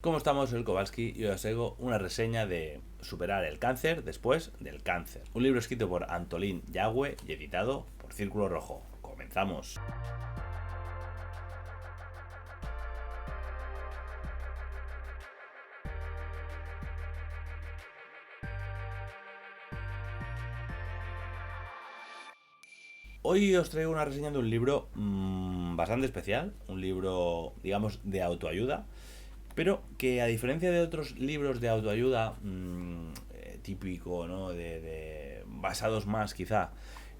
¿Cómo estamos? Soy Kowalski y os hago una reseña de Superar el cáncer después del cáncer. Un libro escrito por Antolín Yagüe y editado por Círculo Rojo. ¡Comenzamos! Hoy os traigo una reseña de un libro bastante especial, un libro, digamos, de autoayuda, pero que a diferencia de otros libros de autoayuda típico, ¿no? Basados más quizá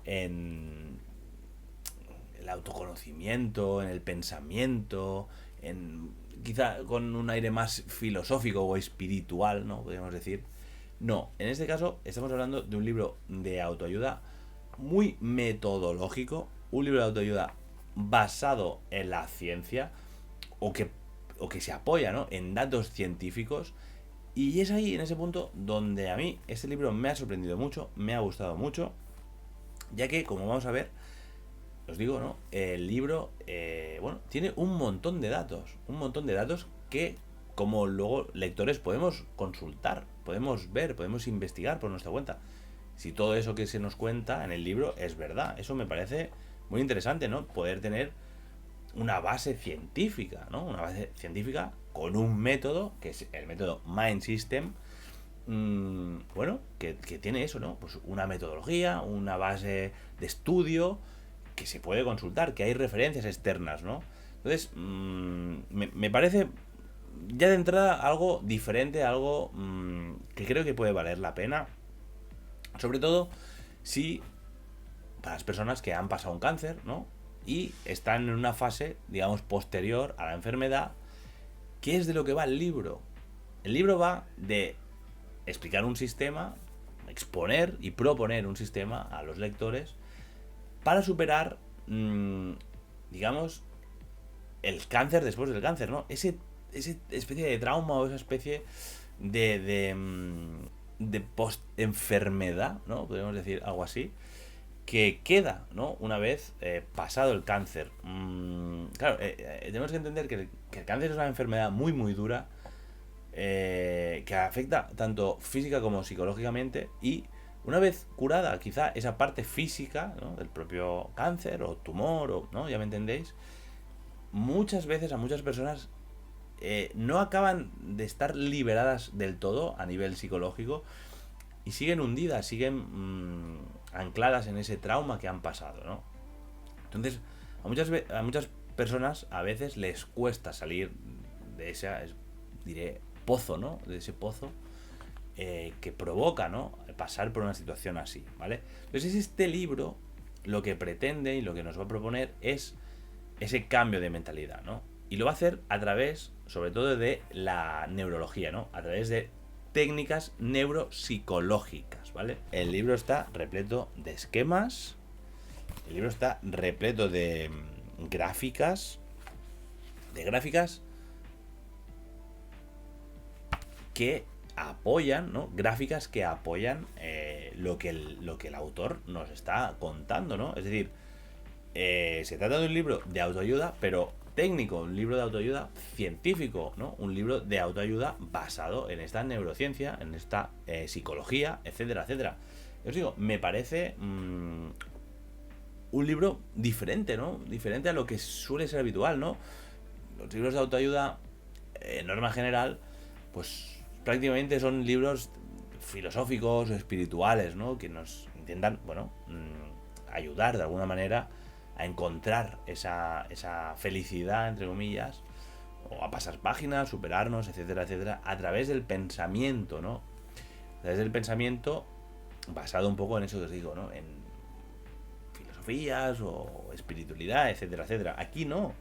en el autoconocimiento, en el pensamiento, en quizá con un aire más filosófico o espiritual, ¿no? Podríamos decir. No, en este caso estamos hablando de un libro de autoayuda muy metodológico, un libro de autoayuda basado en la ciencia o que, o que se apoya, ¿no?, en datos científicos. Y es ahí, en ese punto, donde a mí este libro me ha sorprendido mucho, me ha gustado mucho, ya que, como vamos a ver, os digo, ¿no? El libro, bueno, tiene un montón de datos que, como luego lectores, podemos consultar, podemos ver, podemos investigar por nuestra cuenta. Si todo eso que se nos cuenta en el libro es verdad, eso me parece muy interesante, ¿no? Poder tener una base científica, ¿no? Una base científica con un método, que es el método Mind System, bueno, que tiene eso, ¿no? Pues una metodología, una base de estudio que se puede consultar, que hay referencias externas, ¿no? Entonces, me parece ya de entrada algo diferente, algo que creo que puede valer la pena, sobre todo si para las personas que han pasado un cáncer, ¿no? Y están en una fase, digamos, posterior a la enfermedad. ¿Qué es de lo que va el libro? El libro va de explicar un sistema, exponer y proponer un sistema a los lectores para superar, digamos, el cáncer después del cáncer, ¿no? Ese especie de trauma o esa especie de post-enfermedad, ¿no? Podríamos decir algo así, que queda, ¿no?, una vez pasado el cáncer. Claro, tenemos que entender que el cáncer es una enfermedad muy, muy dura, que afecta tanto física como psicológicamente, y una vez curada quizá esa parte física, ¿no?, del propio cáncer o tumor, o, ¿no?, ya me entendéis, muchas veces a muchas personas no acaban de estar liberadas del todo a nivel psicológico y siguen hundidas, siguen ancladas en ese trauma que han pasado, ¿no? Entonces, a muchas personas a veces les cuesta salir de ese, diré, pozo, ¿no? De ese pozo que provoca, ¿no?, pasar por una situación así, ¿vale? Entonces, este libro lo que pretende y lo que nos va a proponer es ese cambio de mentalidad, ¿no? Y lo va a hacer a través, sobre todo, de la neurología, ¿no? A través de técnicas neuropsicológicas, ¿vale? El libro está repleto de esquemas, el libro está repleto de gráficas, que apoyan, ¿no? Gráficas que apoyan lo que el autor nos está contando, ¿no? Es decir, se trata de un libro de autoayuda, pero técnico, un libro de autoayuda científico, ¿no? Un libro de autoayuda basado en esta neurociencia, en esta psicología, etcétera, etcétera. Os digo, me parece un libro diferente, ¿no? Diferente a lo que suele ser habitual, ¿no? Los libros de autoayuda, en norma general, pues prácticamente son libros filosóficos o espirituales, ¿no?, que nos intentan, bueno, ayudar de alguna manera a encontrar esa felicidad, entre comillas, o a pasar páginas, superarnos, etcétera, etcétera, a través del pensamiento, ¿no? A través del pensamiento basado un poco en eso que os digo, ¿no? En filosofías o espiritualidad, etcétera, etcétera. Aquí no.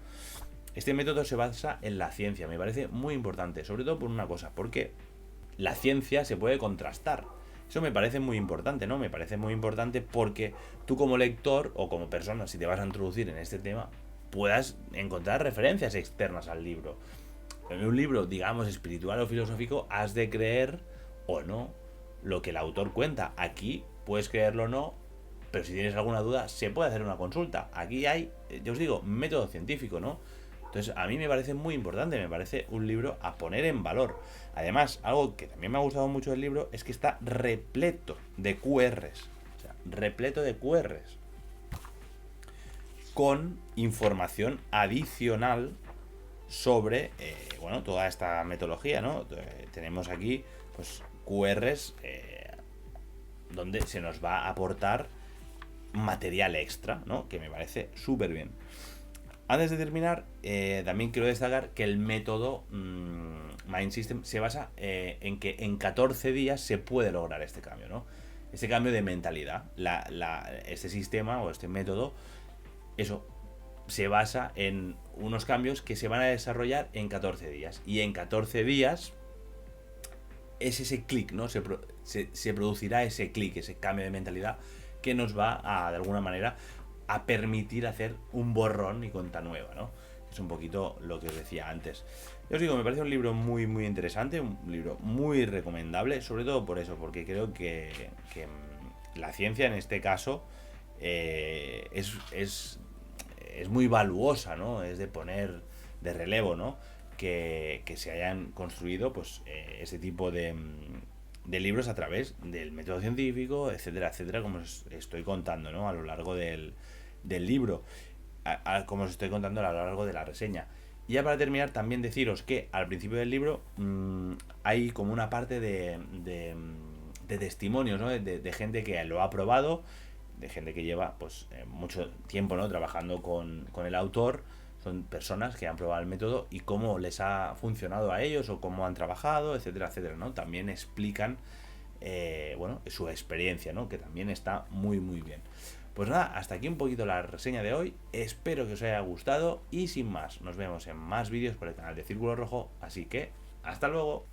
Este método se basa en la ciencia, me parece muy importante, sobre todo por una cosa, porque la ciencia se puede contrastar. Eso me parece muy importante, ¿no? Me parece muy importante porque tú, como lector o como persona, si te vas a introducir en este tema, puedas encontrar referencias externas al libro. En un libro, digamos, espiritual o filosófico, has de creer o no lo que el autor cuenta. Aquí puedes creerlo o no, pero si tienes alguna duda, se puede hacer una consulta. Aquí hay, yo os digo, método científico, ¿no? Entonces, a mí me parece muy importante, me parece un libro a poner en valor. Además, algo que también me ha gustado mucho del libro es que está repleto de QRs. O sea, repleto de QRs. Con información adicional sobre, bueno, toda esta metodología, ¿no? Tenemos aquí, pues, QRs donde se nos va a aportar material extra, ¿no? Que me parece súper bien. Antes de terminar, también quiero destacar que el método Mind System se basa en que en 14 días se puede lograr este cambio, ¿no? Este cambio de mentalidad. Este sistema o este método, eso, se basa en unos cambios que se van a desarrollar en 14 días. Y en 14 días es ese clic, ¿no? Se producirá ese clic, ese cambio de mentalidad que nos va a, de alguna manera, a permitir hacer un borrón y cuenta nueva, ¿no? Es un poquito lo que os decía antes. Yo os digo, me parece un libro muy, muy interesante, un libro muy recomendable, sobre todo por eso, porque creo que la ciencia en este caso es muy valuosa, ¿no? Es de poner de relevo, ¿no? Que se hayan construido, pues, ese tipo de libros a través del método científico, etcétera, etcétera, como os estoy contando, ¿no? A lo largo del libro, como os estoy contando a lo largo de la reseña. Y ya para terminar, también deciros que al principio del libro hay como una parte de testimonios, ¿no? De gente que lo ha probado, de gente que lleva pues mucho tiempo, ¿no? Trabajando con el autor. Son personas que han probado el método y cómo les ha funcionado a ellos o cómo han trabajado, etcétera, etcétera, ¿no? También explican, bueno, su experiencia, ¿no? Que también está muy, muy bien. Pues nada, hasta aquí un poquito la reseña de hoy. Espero que os haya gustado y sin más, nos vemos en más vídeos por el canal de Círculo Rojo. Así que, hasta luego.